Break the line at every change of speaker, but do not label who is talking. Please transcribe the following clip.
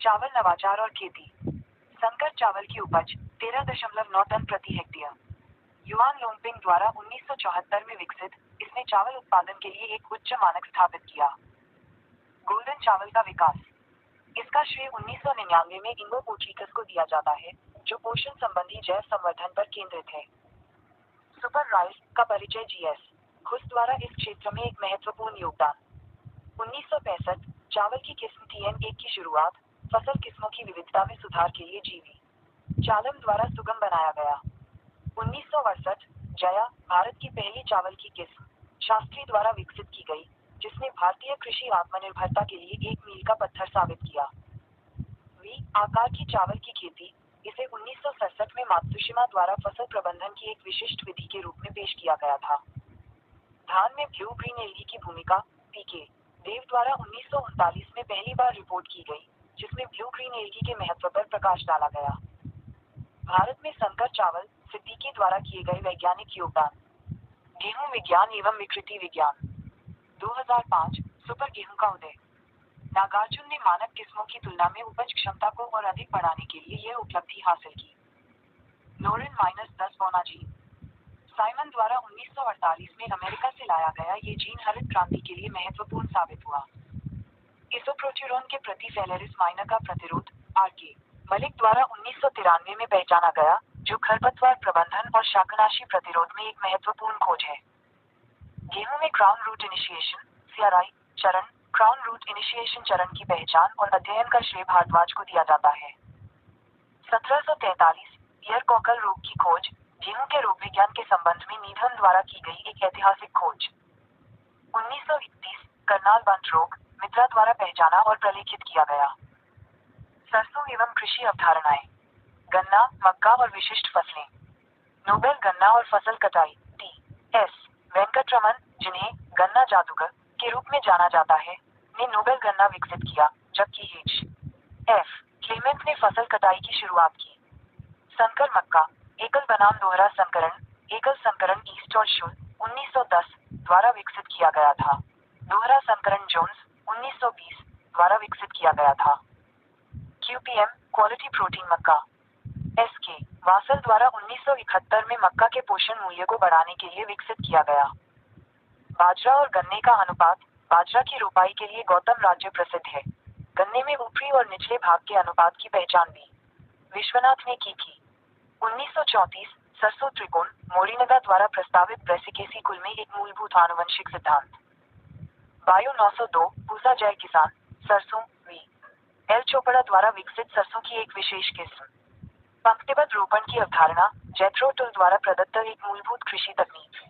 चावल नवाचार और खेती। संकर चावल की उपज 13.9 टन प्रति हेक्टेयर। युआन लोंगपिंग द्वारा 1974 में विकसित, इसने चावल उत्पादन के लिए एक उच्च मानक स्थापित किया। गोल्डन चावल का विकास। इसका श्रेय 1999 में इंगो पोर्टिकस को दिया जाता है, जो पोषण संबंधी जैव संवर्धन पर केंद्रित है। सुपर राइस का परिचय जीएस घुस द्वारा इस क्षेत्र में एक महत्वपूर्ण योगदान। 1965 चावल की किस्म TN1 की शुरुआत, फसल किस्मों की विविधता में सुधार के लिए जीवी चालम द्वारा सुगम बनाया गया। 1968 जया भारत की पहली चावल की किस्म शास्त्री द्वारा विकसित की गई, जिसने भारतीय कृषि आत्मनिर्भरता के लिए एक मील का पत्थर साबित किया। वी आकार की चावल की खेती, इसे 1967 में मात्सुशिमा द्वारा फसल प्रबंधन की एक विशिष्ट विधि के रूप में पेश किया गया था। धान में ब्लू ग्रीन एल्गी की भूमिका पीके देव द्वारा 1939 में पहली बार रिपोर्ट की गई, जिसमें ब्लू ग्रीन एल्गी के महत्व पर प्रकाश डाला गया। भारत में संकर चावल सिद्दीकी द्वारा किए गए वैज्ञानिक योगदान। गेहूं विज्ञान एवं विकृति विज्ञान। 2005 सुपर गेहूं का उदय। नागार्जुन ने मानक किस्मों की तुलना में उपज क्षमता को और अधिक बढ़ाने के लिए यह उपलब्धि हासिल की। लोरेन-10 बोनाजी साइमन द्वारा 1948 में अमेरिका से लाया गया ये जीन हरित क्रांति के लिए महत्वपूर्ण साबित हुआ। इसोप्रोट्यूरोन के प्रति फेलेरिस माइनर का प्रतिरोध आर.के. मलिक द्वारा 1993 में पहचाना गया, जो खरपतवार प्रबंधन और शाकनाशी प्रतिरोध में एक महत्वपूर्ण खोज है। गेहूं में क्राउन रूट इनिशिएशन CRI चरण, क्राउन रूट इनिशिएशन चरण की पहचान और अध्ययन का श्रेय भारद्वाज को दिया जाता है। 1743 ईयर कॉकल रोग की खोज, गेहूं के रोग विज्ञान के संबंध में नीधम द्वारा की गई एक ऐतिहासिक खोज। 1931 करनाल बंट रोग, मित्रा द्वारा पहचाना और प्रलेखित किया गया। सरसों एवं कृषि अवधारणाएं। गन्ना, मक्का और विशिष्ट फसलें। नोबेल गन्ना और फसल कटाई T.S. वेंकटरमन, जिन्हें गन्ना जादूगर के रूप में जाना जाता है, ने नोबेल गन्ना विकसित किया, जबकि H.F. क्लेमेंट ने फसल कटाई की शुरुआत की। संकर मक्का, एकल बनाम दोहरा संकरण, एकल संकरण ईस्ट और शुल 1910 द्वारा विकसित किया गया था। दोहरा संकरण जोन्स 1920 द्वारा विकसित किया गया था। QPM क्वालिटी प्रोटीन मक्का SK वासल द्वारा 1971 में मक्का के पोषण मूल्य को बढ़ाने के लिए विकसित किया गया। बाजरा और गन्ने का अनुपात। बाजरा की रोपाई के लिए गौतम राज्य प्रसिद्ध है। गन्ने में ऊपरी और निचले भाग के अनुपात की पहचान भी विश्वनाथ ने की थी। 1934 सरसों त्रिकोण, मोरिनगा द्वारा प्रस्तावित ब्रेसिकेसी कुल में एक मूलभूत आनुवंशिक सिद्धांत। बायो 902 पूसा जय किसान, सरसों वी एल चोपड़ा द्वारा विकसित सरसों की एक विशेष किस्म। पंक्तिबद्ध रोपण की अवधारणा, जैथरो टुल द्वारा प्रदत्त एक मूलभूत कृषि तकनीक।